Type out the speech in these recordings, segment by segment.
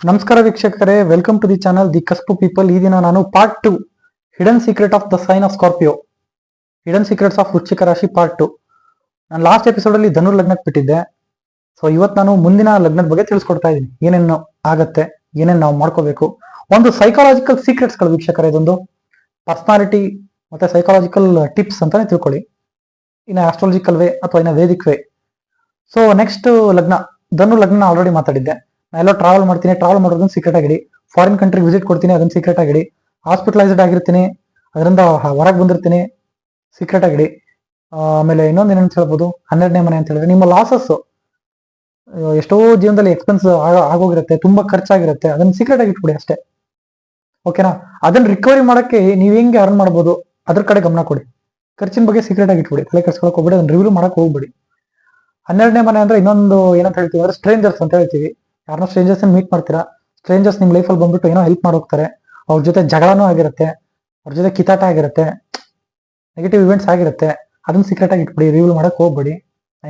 ನಮಸ್ಕಾರ ವೀಕ್ಷಕರೇ, welcome to the channel the ಕಸ್ಪು ಪೀಪಲ್. ಈ ದಿನ ನಾನು part 2 hidden secret of the sign of Scorpio, hidden secrets of ವೃಶ್ಚಿಕ ರಾಶಿ ಪಾರ್ಟ್ 2. ನಾನು ಲಾಸ್ಟ್ ಎಪಿಸೋಡ್ ಅಲ್ಲಿ ಧನು ಲಗ್ನಕ್ಕೆ ಬಿಟ್ಟಿದ್ದೆ. ಸೊ ಇವತ್ತು ನಾನು ಮುಂದಿನ ಲಗ್ನದ ಬಗ್ಗೆ ತಿಳಿಸ್ಕೊಡ್ತಾ ಇದ್ದೀನಿ. ಏನೇನು ಆಗತ್ತೆ, ಏನೇನು ನಾವು ಮಾಡ್ಕೋಬೇಕು, ಒಂದು ಸೈಕಾಲಜಿಕಲ್ ಸೀಕ್ರೆಟ್ಸ್ಗಳು ವೀಕ್ಷಕರೇ. ಇದೊಂದು ಪರ್ಸನಾಲಿಟಿ ಮತ್ತೆ ಸೈಕಾಲಜಿಕಲ್ ಟಿಪ್ಸ್ ಅಂತಾನೆ ತಿಳ್ಕೊಳ್ಳಿ, ಇನ್ನ ಆಸ್ಟ್ರಾಲಜಿಕಲ್ ವೇ ಅಥವಾ ಇನ್ನ ವೇದಿಕ್ ವೇ. ಸೊ ನೆಕ್ಸ್ಟ್ ಲಗ್ನ, ಧನು ಲಗ್ನ ಆಲ್ರೆಡಿ ಮಾತಾಡಿದ್ದೆ. ನಾ ಎಲ್ಲೋ ಟ್ರಾವೆಲ್ ಮಾಡ್ತೀನಿ, ಟ್ರಾವೆಲ್ ಮಾಡೋದನ್ನ ಸೀಕ್ರೆಟ್ ಆಗಿಡಿ. ಫಾರಿನ್ ಕಂಟ್ರಿ ವಿಸಿಟ್ ಕೊಡ್ತೀನಿ, ಅದನ್ನ ಸೀಕ್ರೆಟ್ ಆಗಿಡಿ. ಹಾಸ್ಪಿಟಲೈಸ್ಡ್ ಆಗಿರ್ತೀನಿ, ಅದರಿಂದ ಹೊರಗೆ ಬಂದಿರ್ತೀನಿ, ಸೀಕ್ರೆಟ್ ಆಗಿಡಿ. ಆಮೇಲೆ ಇನ್ನೊಂದು ಏನಂತ ಹೇಳ್ಬೋದು, 12ನೇ ಮನೆ ಅಂತ ಹೇಳಿದ್ರೆ ನಿಮ್ಮ ಲಾಸಸ್, ಎಷ್ಟೋ ಜೀವನದಲ್ಲಿ ಎಕ್ಸ್ಪೆನ್ಸ್ ಆಗೋಗಿರುತ್ತೆ, ತುಂಬಾ ಖರ್ಚಾಗಿರುತ್ತೆ, ಅದನ್ನ ಸೀಕ್ರೆಟ್ ಆಗಿ ಇಟ್ಬಿಡಿ ಅಷ್ಟೇ. ಓಕೆನಾ? ಅದನ್ನ ರಿಕವರಿ ಮಾಡಕ್ಕೆ ನೀವು ಹೆಂಗೆ ಅರ್ನ್ ಮಾಡ್ಬೋದು ಅದ್ರ ಕಡೆ ಗಮನ ಕೊಡಿ. ಖರ್ಚಿನ ಬಗ್ಗೆ ಸೀಕ್ರೆಟ್ ಆಗಿ ಇಟ್ಬಿಡಿ, ತಲೆ ಕೆಡ್ಸ್ಕೊಳಕ್ ಹೋಗ್ಬಿಡಿ, ಅದನ್ನ ರಿವ್ಯೂ ಮಾಡಕ್ ಹೋಗ್ಬಿಡಿ. 12ನೇ ಮನೆ ಅಂದ್ರೆ ಇನ್ನೊಂದು ಏನಂತ ಹೇಳ್ತೀವಿ ಅಂದ್ರೆ ಸ್ಟ್ರೇಂಜರ್ಸ್ ಅಂತ ಹೇಳ್ತೀವಿ. ಯಾರನ್ನೋ ಸ್ಟ್ರೇಂಜರ್ಸ್ ಮೀಟ್ ಮಾಡ್ತೀರಾ, ಸ್ಟ್ರೇಂಜರ್ಸ್ ನಿಮ್ ಲೈಫಲ್ಲಿ ಬಂದ್ಬಿಟ್ಟು ಏನೋ ಹೆಲ್ಪ್ ಮಾಡೋಗ್ತಾರೆ, ಅವ್ರ ಜೊತೆ ಜಗಳನೂ ಆಗಿರುತ್ತೆ, ಅವ್ರ ಜೊತೆ ಕಿತಾಟ ಆಗಿರುತ್ತೆ, ನೆಗೆಟಿವ್ ಇವೆಂಟ್ಸ್ ಆಗಿರುತ್ತೆ. ಅದನ್ನ ಸೀಕ್ರೆಟ್ ಆಗಿ ಇಟ್ಬಿಡಿ, ರಿವ್ಯೂ ಮಾಡಕ್ ಹೋಗ್ಬಿಡಿ.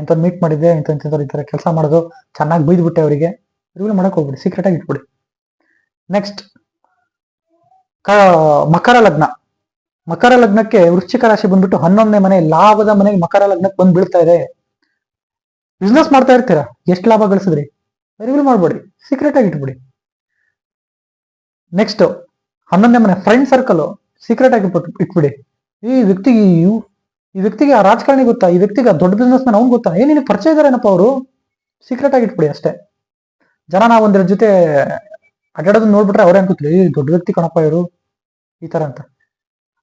ಇಂಥದ್ದು ಮೀಟ್ ಮಾಡಿದ್ದೆ, ಇಂಥವ್ರು ಈ ತರ ಕೆಲಸ ಮಾಡೋದು, ಚೆನ್ನಾಗಿ ಬೈದ್ಬಿಟ್ಟೆ ಅವರಿಗೆ, ರಿವ್ಯೂ ಮಾಡಕ್ ಹೋಗ್ಬಿಡಿ, ಸೀಕ್ರೆಟ್ ಆಗಿ ಇಟ್ಬಿಡಿ. ನೆಕ್ಸ್ಟ್ ಮಕರ ಲಗ್ನ. ಮಕರ ಲಗ್ನಕ್ಕೆ ವೃಶ್ಚಿಕ ರಾಶಿ ಬಂದ್ಬಿಟ್ಟು 11ನೇ ಮನೆ, ಲಾಭದ ಮನೆಗೆ ಮಕರ ಲಗ್ನಕ್ಕೆ ಬಂದು ಬೀಳ್ತಾ ಇದೆ. ಬಿಸ್ನೆಸ್ ಮಾಡ್ತಾ ಇರ್ತೀರಾ, ಎಷ್ಟು ಲಾಭ ಗಳಿಸಿದ್ರಿ, ರಿವ್ಯೂ ಮಾಡ್ಬೇಡಿ, ಸೀಕ್ರೆಟ್ ಆಗಿ ಇಟ್ಬಿಡಿ. ನೆಕ್ಸ್ಟ್ 11ನೇ ಮನೆ ಫ್ರೆಂಡ್ ಸರ್ಕಲ್, ಸೀಕ್ರೆಟ್ ಆಗಿ ಇಟ್ಬಿಡಿ. ಈ ವ್ಯಕ್ತಿಗೆ ಆ ರಾಜಕಾರಣಿ ಗೊತ್ತಾ, ಈ ವ್ಯಕ್ತಿಗೆ ದೊಡ್ಡ ಬಿಸ್ನೆಸ್ ಮ್ಯಾನ್ ಅವ್ನು ಗೊತ್ತಾ, ನಿನಗೆ ಪರಿಚಯ ಇದಾರೇನಪ್ಪ ಅವರು, ಸೀಕ್ರೆಟ್ ಆಗಿ ಇಟ್ಬಿಡಿ ಅಷ್ಟೇ. ಜನ ನಾವು ಒಂದ್ರ ಜೊತೆ ಅಡ್ಡಾಡೋದನ್ನ ನೋಡ್ಬಿಟ್ರೆ ಅವ್ರೇ ಅನ್ಕೋತೀವಿ, ಈ ದೊಡ್ಡ ವ್ಯಕ್ತಿ ಕಣಪ್ಪ ಇವರು, ಈ ತರ ಅಂತ.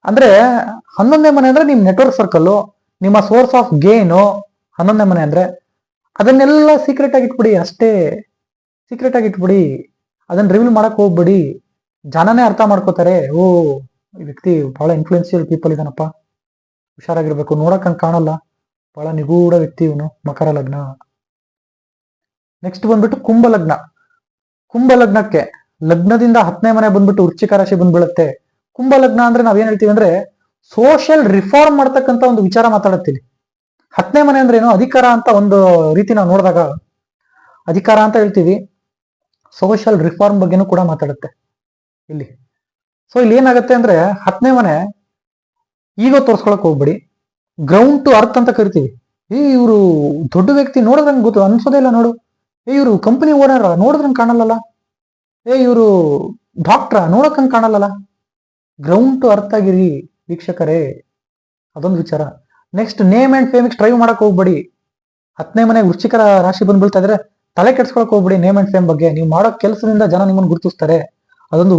ಅಂದ್ರೆ 11ನೇ ಮನೆ ಅಂದ್ರೆ ನಿಮ್ ನೆಟ್ವರ್ಕ್ ಸರ್ಕಲ್, ನಿಮ್ಮ ಸೋರ್ಸ್ ಆಫ್ ಗೇನು 11ನೇ ಮನೆ ಅಂದ್ರೆ. ಅದನ್ನೆಲ್ಲ ಸೀಕ್ರೆಟ್ ಆಗಿ ಇಟ್ಬಿಡಿ ಅಷ್ಟೇ, ಸೀಕ್ರೆಟ್ ಆಗಿ ಇಟ್ಬಿಡಿ. ಅದನ್ನ ರಿವೀಲ್ ಮಾಡಕ್ ಹೋಗ್ಬಿಡಿ. ಜನನೇ ಅರ್ಥ ಮಾಡ್ಕೋತಾರೆ, ಓ ಈ ವ್ಯಕ್ತಿ ಬಹಳ ಇನ್ಫ್ಲೂಯೆನ್ಸಿಯಲ್ ಪೀಪಲ್ ಇದಾನಪ್ಪ, ಹುಷಾರಾಗಿರ್ಬೇಕು, ನೋಡಕ್ ಹಂಗ್ ಕಾಣಲ್ಲ, ಬಹಳ ನಿಗೂಢ ವ್ಯಕ್ತಿ ಇವನು. ಮಕರ ಲಗ್ನ. ನೆಕ್ಸ್ಟ್ ಬಂದ್ಬಿಟ್ಟು ಕುಂಭ ಲಗ್ನ. ಕುಂಭ ಲಗ್ನಕ್ಕೆ ಲಗ್ನದಿಂದ 10ನೇ ಮನೆ ಬಂದ್ಬಿಟ್ಟು ವೃಶ್ಚಿಕ ರಾಶಿ ಬಂದ್ಬಿಡುತ್ತೆ. ಕುಂಭ ಲಗ್ನ ಅಂದ್ರೆ ನಾವೇನ್ ಹೇಳ್ತೀವಿ ಅಂದ್ರೆ ಸೋಷಿಯಲ್ ರಿಫಾರ್ಮ್ ಮಾಡ್ತಕ್ಕಂತ ಒಂದು ವಿಚಾರ ಮಾತಾಡುತ್ತೀವಿ. 10ನೇ ಮನೆ ಅಂದ್ರೆ ಏನು, ಅಧಿಕಾರ ಅಂತ ಒಂದು ರೀತಿ ನಾವು ನೋಡಿದಾಗ ಅಧಿಕಾರ ಅಂತ ಹೇಳ್ತೀವಿ, ಸೋಷಿಯಲ್ ರಿಫಾರ್ಮ್ ಬಗ್ಗೆನೂ ಕೂಡ ಮಾತಾಡುತ್ತೆ ಇಲ್ಲಿ. ಸೊ ಇಲ್ಲಿ ಏನಾಗುತ್ತೆ ಅಂದ್ರೆ 10ನೇ ಮನೆ ಈಗ ತೋರ್ಸ್ಕೊಳಕ್ ಹೋಗ್ಬಿಡಿ, ಗ್ರೌಂಡ್ ಟು ಅರ್ತ್ ಅಂತ ಕರಿತೀವಿ. ಇವರು ದೊಡ್ಡ ವ್ಯಕ್ತಿ, ನೋಡಿದ್ರಂಗೆ ಗೊತ್ತು ಅನ್ಸೋದೇ ಇಲ್ಲ, ನೋಡು, ಇವರು ಕಂಪನಿ ಓನರ್, ನೋಡಿದ್ರಂಗೆ ಕಾಣಲ್ಲಲ್ಲ, ಇವರು ಡಾಕ್ಟ್ರ, ನೋಡಕ್ಕಂಗೆ ಕಾಣಲ್ಲಲ್ಲ. ಗ್ರೌಂಡ್ ಟು ಅರ್ತ್ ಆಗಿರಿ ವೀಕ್ಷಕರೇ, ಅದೊಂದು ವಿಚಾರ. ನೆಕ್ಸ್ಟ್ ನೇಮ್ ಅಂಡ್ ಫೇಮಿಗೆ ಸ್ಟ್ರೈವ್ ಮಾಡಕ್ ಹೋಗ್ಬೇಡಿ. 10ನೇ ಮನೆ ವೃಶ್ಚಿಕ ರಾಶಿ ಬಂದ್ ಬೀಳ್ತಾ ಇದ್ರೆ ತಲೆ ಕೆಡ್ಸ್ಕೊಳಕ್ ಹೋಗ್ಬಿಡಿ. ನೇಮ್ ಅಂಡ್ ಫೇಮ್ ಬಗ್ಗೆ ನೀವು ಮಾಡೋ ಕೆಲಸದಿಂದ ಜನ ನಿಮ್ಮನ್ನು ಗುರುತಿಸ್ತಾರೆ, ಅದೊಂದು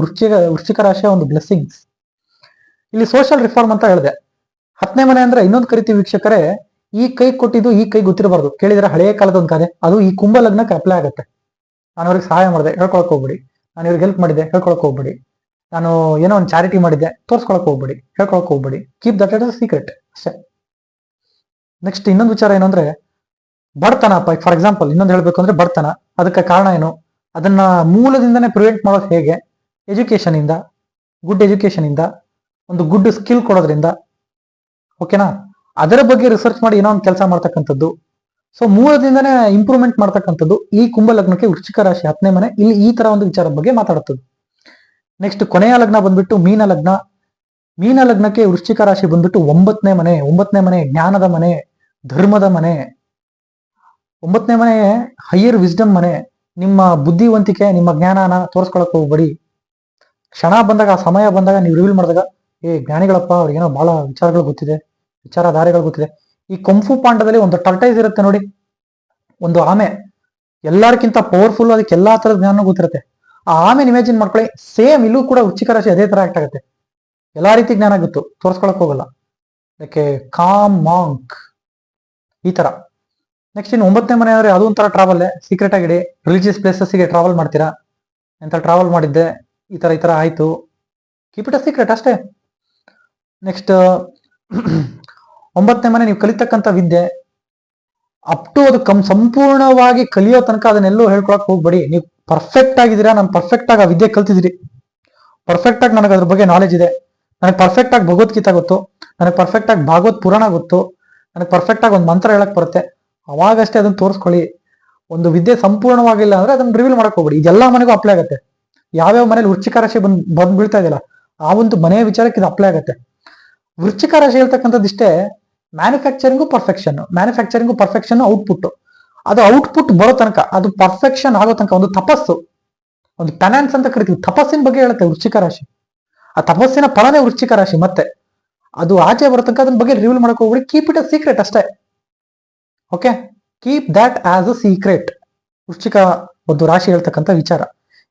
ವೃಶ್ಚಿಕ ರಾಶಿಯ ಒಂದು ಬ್ಲೆಸ್ಸಿಂಗ್ಸ್. ಇಲ್ಲಿ ಸೋಷಿಯಲ್ ರಿಫಾರ್ಮ್ ಅಂತ ಹೇಳಿದೆ. 10ನೇ ಮನೆ ಅಂದ್ರೆ ಇನ್ನೊಂದು ಕರಿತೀವಿ ವೀಕ್ಷಕರೇ, ಈ ಕೈ ಕೊಟ್ಟಿದ್ದು ಈ ಕೈ ಗೊತ್ತಿರಬಾರ್ದು. ಕೇಳಿದ್ರೆ ಹಳೆಯ ಕಾಲದ ಒಂದು ಗಾದೆ, ಅದು ಈ ಕುಂಭ ಲಗ್ನಕ್ಕೆ ಅಪ್ಲೈ ಆಗುತ್ತೆ. ನಾನು ಅವ್ರಿಗೆ ಸಹಾಯ ಮಾಡಿದೆ ಹೇಳ್ಕೊಳಕ್ ಹೋಗ್ಬಿಡಿ, ನಾನು ಇವ್ರಿಗೆ ಹೆಲ್ಪ್ ಮಾಡಿದ್ದೆ ಹೇಳ್ಕೊಳಕ್ ಹೋಗ್ಬಿಡಿ, ನಾನು ಏನೋ ಒಂದು ಚಾರಿಟಿ ಮಾಡಿದ್ದೆ ತೋರ್ಸ್ಕೊಳಕ್ ಹೋಗ್ಬಿಡಿ, ಹೇಳ್ಕೊಳಕ್ ಹೋಗ್ಬಿಡಿ. ಕೀಪ್ ದಟ್ ಎಸ್ ಸೀಕ್ರೆಟ್ ಅಷ್ಟೇ. ನೆಕ್ಸ್ಟ್ ಇನ್ನೊಂದು ವಿಚಾರ ಏನು ಅಂದ್ರೆ ಬಡತನ. ಫಾರ್ ಎಕ್ಸಾಂಪಲ್ ಇನ್ನೊಂದು ಹೇಳ್ಬೇಕು ಅಂದ್ರೆ ಬಡತನ, ಅದಕ್ಕೆ ಕಾರಣ ಏನು, ಅದನ್ನ ಮೂಲದಿಂದನೇ ಪ್ರಿವೆಂಟ್ ಮಾಡೋದು ಹೇಗೆ, ಎಜುಕೇಶನ್ ಇಂದ, ಗುಡ್ ಎಜುಕೇಶನ್ ಇಂದ, ಒಂದು ಗುಡ್ ಸ್ಕಿಲ್ ಕೊಡೋದ್ರಿಂದ. ಓಕೆನಾ? ಅದರ ಬಗ್ಗೆ ರಿಸರ್ಚ್ ಮಾಡಿ ಏನೋ ಒಂದು ಕೆಲಸ ಮಾಡ್ತಕ್ಕಂಥದ್ದು. ಸೊ ಮೂಲದಿಂದನೇ ಇಂಪ್ರೂವ್ಮೆಂಟ್ ಮಾಡ್ತಕ್ಕಂಥದ್ದು ಈ ಕುಂಭ ಲಗ್ನಕ್ಕೆ ವೃಶ್ಚಿಕ ರಾಶಿ 10ನೇ ಮನೆ ಇಲ್ಲಿ ಈ ತರ ಒಂದು ವಿಚಾರದ ಬಗ್ಗೆ ಮಾತಾಡುತ್ತದೆ. ನೆಕ್ಸ್ಟ್ ಕೊನೆಯ ಲಗ್ನ ಬಂದ್ಬಿಟ್ಟು ಮೀನ ಲಗ್ನ. ಮೀನ ಲಗ್ನಕ್ಕೆ ವೃಶ್ಚಿಕ ರಾಶಿ ಬಂದ್ಬಿಟ್ಟು 9ನೇ ಮನೆ. 9ನೇ ಮನೆ ಜ್ಞಾನದ ಮನೆ, ಧರ್ಮದ ಮನೆ. 9ನೇ ಮನೆ ಹೈಯರ್ ವಿಸ್ಡಮ್ ಮನೆ. ನಿಮ್ಮ ಬುದ್ಧಿವಂತಿಕೆ, ನಿಮ್ಮ ಜ್ಞಾನನ ತೋರಿಸ್ಕೊಳಕ್ ಹೋಗ್ಬೇಡಿ. ಕ್ಷಣ ಬಂದಾಗ, ಆ ಸಮಯ ಬಂದಾಗ ನೀವು ರಿವೀಲ್ ಮಾಡಿದಾಗ, ಜ್ಞಾನಿಗಳಪ್ಪ, ಅವ್ರಿಗೇನೋ ಬಹಳ ವಿಚಾರಗಳು ಗೊತ್ತಿದೆ, ವಿಚಾರಧಾರೆಗಳು ಗೊತ್ತಿದೆ. ಈ ಕಂಫು ಪಾಂಡದಲ್ಲಿ ಒಂದು ಟರ್ಟೈಸ್ ಇರುತ್ತೆ ನೋಡಿ, ಒಂದು ಆಮೆ, ಎಲ್ಲರಿಗಿಂತ ಪವರ್ಫುಲ್, ಅದಕ್ಕೆ ಎಲ್ಲಾ ತರದ ಜ್ಞಾನ ಗೊತ್ತಿರುತ್ತೆ. ಆ ಆಮೆನ ಇಮ್ಯಾಜಿನ್ ಮಾಡ್ಕೊಳ್ಳಿ. ಸೇಮ್ ಇಲ್ಲೂ ಕೂಡ ವೃಶ್ಚಿಕ ರಾಶಿ ಅದೇ ತರ ಆಕ್ಟ್ ಆಗುತ್ತೆ. ಎಲ್ಲಾ ರೀತಿ ಜ್ಞಾನ ಗೊತ್ತು, ತೋರ್ಸ್ಕೊಳಕ್ ಹೋಗಲ್ಲ, ಅದಕ್ಕೆ ಕಾಮ್ ಮಾಂಕ್ ಈ ತರ. ನೆಕ್ಸ್ಟ್ ಇನ್ನು 9ನೇ ಮನೆ ಅಂದ್ರೆ ಅದು ಒಂಥರ ಟ್ರಾವೆಲ್, ಸೀಕ್ರೆಟ್ ಆಗಿದೆ. ರಿಲಿಜಿಯಸ್ ಪ್ಲೇಸಸ್ಗೆ ಟ್ರಾವೆಲ್ ಮಾಡ್ತೀರಾ, ಎಂತ ಟ್ರಾವೆಲ್ ಮಾಡಿದ್ದೆ, ಈ ತರ ಆಯ್ತು, ಕೀಪ್ ಇಟ್ ಅ ಸೀಕ್ರೆಟ್ ಅಷ್ಟೇ. ನೆಕ್ಸ್ಟ್ 9ನೇ ಮನೆ ನೀವು ಕಲಿತಕ್ಕಂಥ ವಿದ್ಯೆ, ಅಪ್ ಟು ಅದು ಸಂಪೂರ್ಣವಾಗಿ ಕಲಿಯೋ ತನಕ ಅದನ್ನೆಲ್ಲೂ ಹೇಳ್ಕೊಳಕ್ ಹೋಗ್ಬೇಡಿ. ನೀವು ಪರ್ಫೆಕ್ಟ್ ಆಗಿದ್ದೀರಾ, ನಾನು ಪರ್ಫೆಕ್ಟ್ ಆಗಿ ಆ ವಿದ್ಯೆ ಕಲ್ತಿದ್ದೀರಿ, ಪರ್ಫೆಕ್ಟ್ ಆಗಿ ನನಗೆ ಅದ್ರ ಬಗ್ಗೆ ನಾಲೆಜ್ ಇದೆ, ನನಗೆ ಪರ್ಫೆಕ್ಟ್ ಆಗಿ ಭಗವದ್ಗೀತಾ ಗೊತ್ತು, ನನಗೆ ಪರ್ಫೆಕ್ಟ್ ಆಗಿ ಭಾಗವತ್ ಪುರಾಣ ಗೊತ್ತು, ನನಗೆ ಪರ್ಫೆಕ್ಟ್ ಆಗಿ ಒಂದು ಮಂತ್ರ ಹೇಳಕ್ ಬರುತ್ತೆ, ಅವಾಗಷ್ಟೇ ಅದನ್ನ ತೋರಿಸ್ಕೊಳ್ಳಿ. ಒಂದು ವಿದ್ಯೆ ಸಂಪೂರ್ಣವಾಗಿಲ್ಲ ಅಂದ್ರೆ ಅದನ್ನ ರಿವೀಲ್ ಮಾಡಕ್ ಹೋಗ್ಬೇಡಿ. ಇದೆಲ್ಲಾ ಮನೆಗೂ ಅಪ್ಲೈ ಆಗುತ್ತೆ. ಯಾವ್ಯಾವ ಮನೇಲಿ ವೃಶ್ಚಿಕ ರಾಶಿ ಬಂದ್ ಬೀಳ್ತಾ ಇದೆಯಲ್ಲ, ಆ ಒಂದು ಮನೆಯ ವಿಚಾರಕ್ಕೆ ಇದು ಅಪ್ಲೈ ಆಗುತ್ತೆ. ವೃಶ್ಚಿಕ ರಾಶಿ ಹೇಳ್ತಕ್ಕಂಥದ್ದಿಷ್ಟೇ, ಮ್ಯಾನುಫ್ಯಾಕ್ಚರಿಂಗು ಪರ್ಫೆಕ್ಷನ್ ಔಟ್ಪುಟ್. ಅದು ಔಟ್ಪುಟ್ ಬರೋ ತನಕ, ಅದು ಪರ್ಫೆಕ್ಷನ್ ಆಗೋ ತನಕ ಒಂದು ತಪಸ್ಸು, ಒಂದು ಪೆನಾನ್ಸ್ ಅಂತ ಕರಿತೀವಿ, ತಪಸ್ಸಿನ ಬಗ್ಗೆ ಹೇಳುತ್ತೆ ವೃಶ್ಚಿಕ ರಾಶಿ. ಆ ತಪಸ್ಸಿನ ಫಲನೇ ವೃಶ್ಚಿಕ ರಾಶಿ. ಮತ್ತೆ ಅದು ಆಚೆ ಬರೋ ತನಕ ಅದ್ರ ಬಗ್ಗೆ ರಿವೀಲ್ ಮಾಡಕ್ ಹೋಗ್ಬಿಡಿ. ಕೀಪ್ ಇಟ್ ಅ ಸೀಕ್ರೆಟ್ ಅಷ್ಟೇ. Okay, keep that as a secret. ವೃಶ್ಚಿಕ ಒಂದು ರಾಶಿ ಹೇಳ್ತಕ್ಕಂಥ ವಿಚಾರ.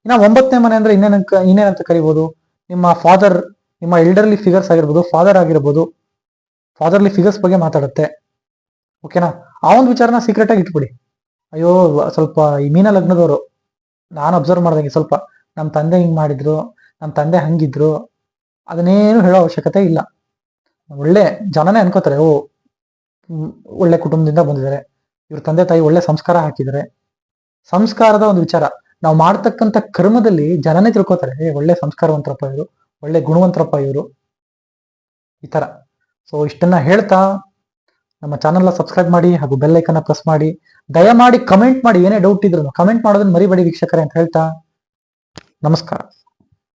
ಇನ್ನ 9ನೇ ಮನೆ ಅಂದ್ರೆ ಇನ್ನೇನಂತ ಕರಿಬಹುದು? ನಿಮ್ಮ ಫಾದರ್, ನಿಮ್ಮ ಎಲ್ಡರ್ಲಿ ಫಿಗರ್ಸ್ ಆಗಿರ್ಬೋದು, ಫಾದರ್ ಆಗಿರ್ಬೋದು, ಫಾದರ್ಲಿ ಫಿಗರ್ಸ್ ಬಗ್ಗೆ ಮಾತಾಡುತ್ತೆ. ಓಕೆನಾ? ಆ ಒಂದು ವಿಚಾರನ ಸೀಕ್ರೆಟ್ ಆಗಿ ಇಟ್ಬಿಡಿ. ಅಯ್ಯೋ ಸ್ವಲ್ಪ ಈ ಮೀನ ಲಗ್ನದವರು, ನಾನು ಅಬ್ಸರ್ವ್ ಮಾಡ್ದಂಗೆ ಸ್ವಲ್ಪ ನಮ್ಮ ತಂದೆ ಹಿಂಗ್ ಮಾಡಿದ್ರು, ನಮ್ಮ ತಂದೆ ಹಂಗಿದ್ರು, ಅದನ್ನೇನು ಹೇಳೋ ಅವಶ್ಯಕತೆ ಇಲ್ಲ. ಒಳ್ಳೆ ಜನನೇ ಅನ್ಕೋತಾರೆ, ಓ ಒಳ್ಳೆ ಕುಟುಂಬದಿಂದ ಬಂದಿದ್ದಾರೆ, ಇವ್ರ ತಂದೆ ತಾಯಿ ಒಳ್ಳೆ ಸಂಸ್ಕಾರ ಹಾಕಿದ್ದಾರೆ. ಸಂಸ್ಕಾರದ ಒಂದು ವಿಚಾರ, ನಾವು ಮಾಡ್ತಕ್ಕಂಥ ಕರ್ಮದಲ್ಲಿ ಜನನೇ ತಿಳ್ಕೊತಾರೆ, ಒಳ್ಳೆ ಸಂಸ್ಕಾರವಂತರಪ್ಪ ಇವರು, ಒಳ್ಳೆ ಗುಣವಂತರಪ್ಪ ಇವರು, ಈ ತರ. ಸೊ ಇಷ್ಟನ್ನ ಹೇಳ್ತಾ ನಮ್ಮ ಚಾನಲ್ನ ಸಬ್ಸ್ಕ್ರೈಬ್ ಮಾಡಿ ಹಾಗೂ ಬೆಲ್ ಐಕನ್ನ ಪ್ರೆಸ್ ಮಾಡಿ. ದಯಮಾಡಿ ಕಮೆಂಟ್ ಮಾಡಿ, ಏನೇ ಡೌಟ್ ಇದ್ರು ಕಮೆಂಟ್ ಮಾಡೋದನ್ನ ಮರಿಬೇಡಿ ವೀಕ್ಷಕರೇ ಅಂತ ಹೇಳ್ತಾ ನಮಸ್ಕಾರ.